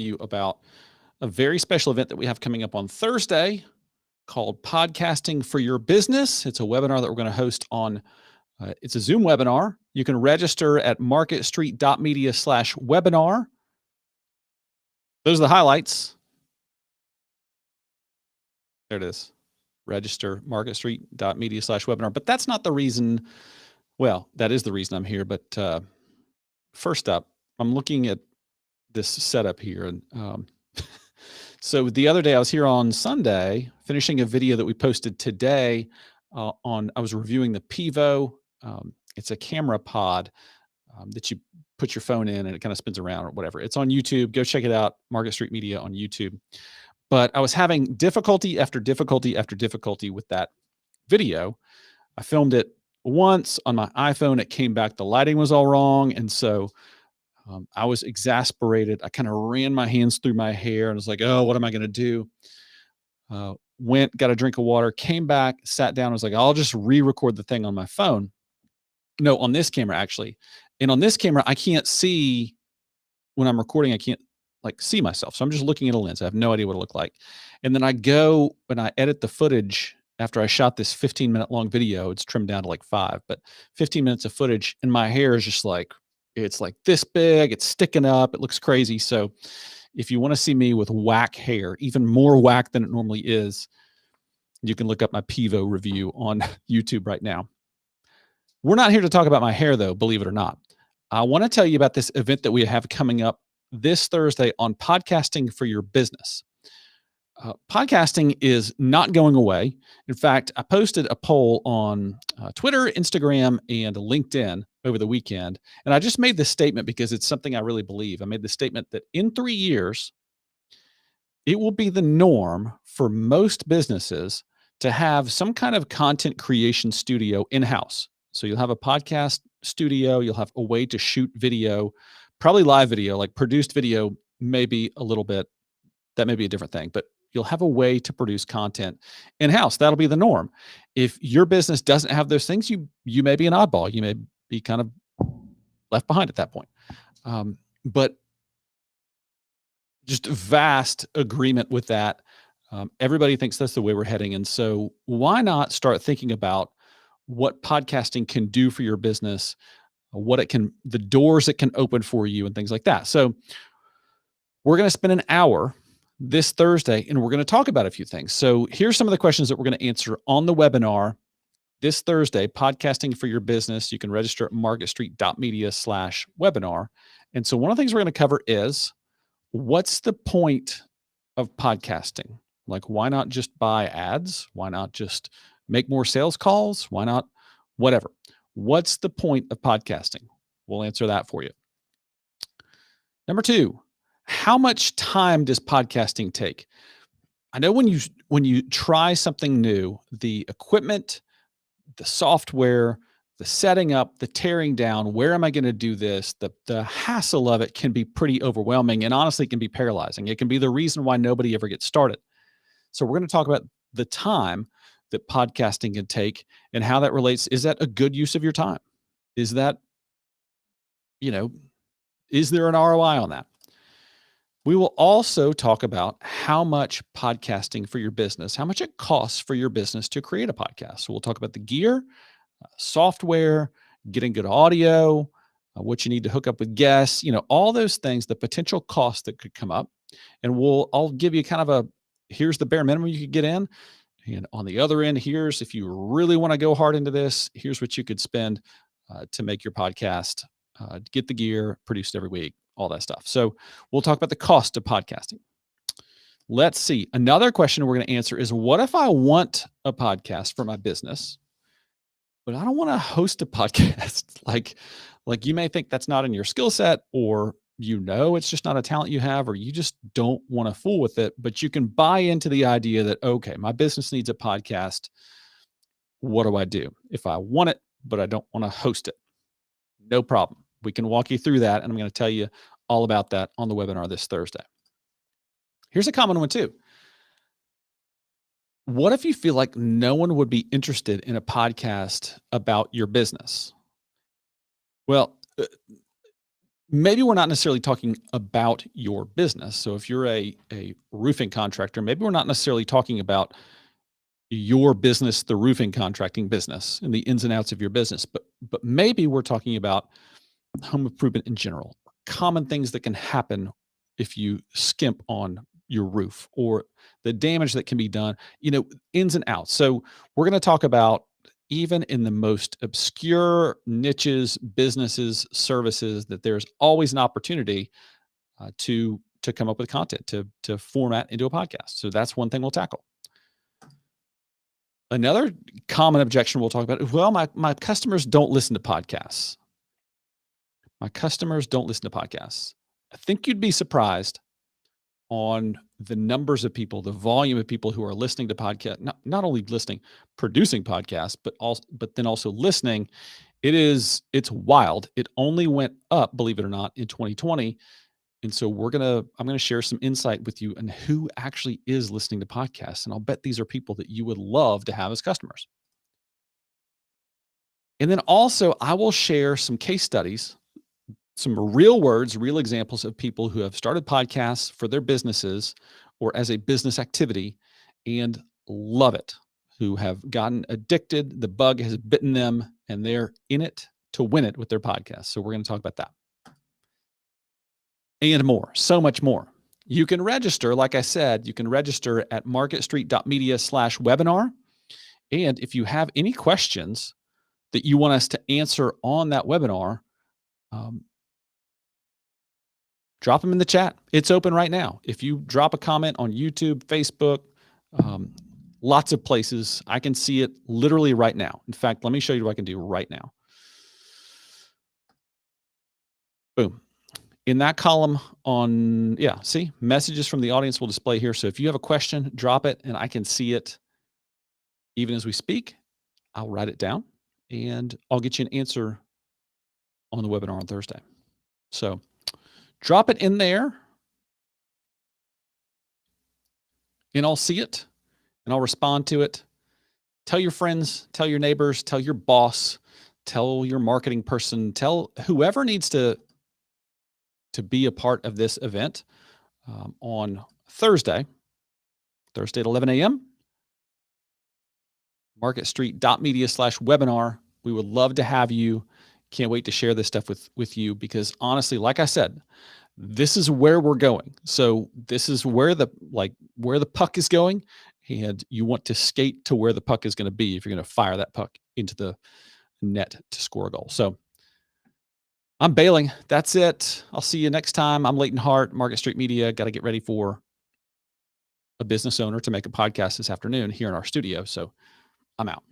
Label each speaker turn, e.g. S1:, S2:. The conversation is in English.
S1: you about a very special event that we have coming up on Thursday called Podcasting for Your Business. It's a webinar that we're going to host on, it's a Zoom webinar. You can register at marketstreet.media/webinar. Those are the highlights. There it is. Register marketstreet.media/webinar. But that's not the reason. Well, that is the reason I'm here. But first up, I'm looking at this setup here. And so the other day I was here on Sunday finishing a video that we posted today I was reviewing the Pivo. It's a camera pod that you put your phone in and it kind of spins around or whatever. It's on YouTube. Go check it out. Market Street Media on YouTube. But I was having difficulty after difficulty after difficulty with that video. I filmed it once on my iPhone. It came back. The lighting was all wrong. And so I was exasperated. I kind of ran my hands through my hair and was like, oh, what am I going to do? Went, got a drink of water, came back, sat down. I was like, I'll just re-record the thing on my phone. No, on this camera, actually. And on this camera, I can't see when I'm recording. I can't see myself. So I'm just looking at a lens. I have no idea what it looked like. And then I go and I edit the footage after I shot this 15-minute long video. It's trimmed down to 5, but 15 minutes of footage. And my hair is just it's this big, it's sticking up. It looks crazy. So if you want to see me with whack hair, even more whack than it normally is, you can look up my Pivo review on YouTube right now. We're not here to talk about my hair though, believe it or not. I want to tell you about this event that we have coming up this Thursday on Podcasting for Your Business. Podcasting is not going away. In fact, I posted a poll on Twitter, Instagram, and LinkedIn over the weekend. And I just made this statement because it's something I really believe. I made the statement that in 3 years, it will be the norm for most businesses to have some kind of content creation studio in-house. So you'll have a podcast studio, you'll have a way to shoot video, probably live video, produced video, maybe a little bit, that may be a different thing, but you'll have a way to produce content in-house. That'll be the norm. If your business doesn't have those things, you may be an oddball. You may be kind of left behind at that point. But just vast agreement with that. Everybody thinks that's the way we're heading. And so why not start thinking about what podcasting can do for your business, the doors it can open for you and things like that. So we're going to spend an hour this Thursday, and we're going to talk about a few things. So here's some of the questions that we're going to answer on the webinar this Thursday, Podcasting for Your Business. You can register at marketstreet.media/webinar. And so one of the things we're going to cover is, what's the point of podcasting? Why not just buy ads? Why not just make more sales calls? Why not whatever? What's the point of podcasting? We'll answer that for you. Number 2, how much time does podcasting take? I know when you try something new, the equipment, the software, the setting up, the tearing down, where am I going to do this? The hassle of it can be pretty overwhelming, and honestly, it can be paralyzing. It can be the reason why nobody ever gets started. So we're going to talk about the time that podcasting can take and how that relates. Is that a good use of your time? Is that, is there an ROI on that? We will also talk about how much podcasting for your business, how much it costs for your business to create a podcast. So we'll talk about the gear, software, getting good audio, what you need to hook up with guests, all those things, the potential costs that could come up. And I'll give you kind of here's the bare minimum you could get in. And on the other end, here's, if you really want to go hard into this, here's what you could spend to make your podcast, get the gear produced every week, all that stuff. So we'll talk about the cost of podcasting. Let's see. Another question we're going to answer is, what if I want a podcast for my business, but I don't want to host a podcast? like you may think that's not in your skill set, or it's just not a talent you have, or you just don't want to fool with it, but you can buy into the idea that, okay, my business needs a podcast. What do I do if I want it, but I don't want to host it? No problem. We can walk you through that, and I'm going to tell you all about that on the webinar this Thursday. Here's a common one too. What if you feel like no one would be interested in a podcast about your business? Well, maybe we're not necessarily talking about your business. So if you're a roofing contractor, maybe we're not necessarily talking about your business, the roofing contracting business, and the ins and outs of your business, but maybe we're talking about home improvement in general, common things that can happen if you skimp on your roof, or the damage that can be done, ins and outs. So we're going to talk about, even in the most obscure niches, businesses, services, that there's always an opportunity to come up with content to format into a podcast. So that's one thing we'll tackle. Another common objection we'll talk about is, well, my customers don't listen to podcasts. My customers don't listen to podcasts. I think you'd be surprised on the numbers of people, the volume of people who are listening to podcasts, not only listening, producing podcasts, but then also listening. It's wild. It only went up, believe it or not, in 2020. And so I'm going to share some insight with you on who actually is listening to podcasts. And I'll bet these are people that you would love to have as customers. And then also I will share some case studies, some real words, real examples of people who have started podcasts for their businesses or as a business activity and love it, who have gotten addicted. The bug has bitten them and they're in it to win it with their podcast. So we're going to talk about that and more, so much more. You can register, like I said, you can register at marketstreet.media/webinar. And if you have any questions that you want us to answer on that webinar, drop them in the chat. It's open right now. If you drop a comment on YouTube, Facebook, lots of places, I can see it literally right now. In fact, let me show you what I can do right now. Boom. In that column see, messages from the audience will display here. So if you have a question, drop it and I can see it even as we speak. I'll write it down and I'll get you an answer on the webinar on Thursday. So drop it in there and I'll see it and I'll respond to it. Tell your friends, tell your neighbors, tell your boss, tell your marketing person, tell whoever needs to be a part of this event on Thursday at 11 a.m. marketstreet.media/webinar. We would love to have you. Can't wait to share this stuff with you, because honestly, like I said, this is where we're going. So this is where the puck is going, and you want to skate to where the puck is going to be if you're going to fire that puck into the net to score a goal. So I'm bailing. That's it. I'll see you next time. I'm Leighton Hart, Market Street Media. Got to get ready for a business owner to make a podcast this afternoon here in our studio. So I'm out.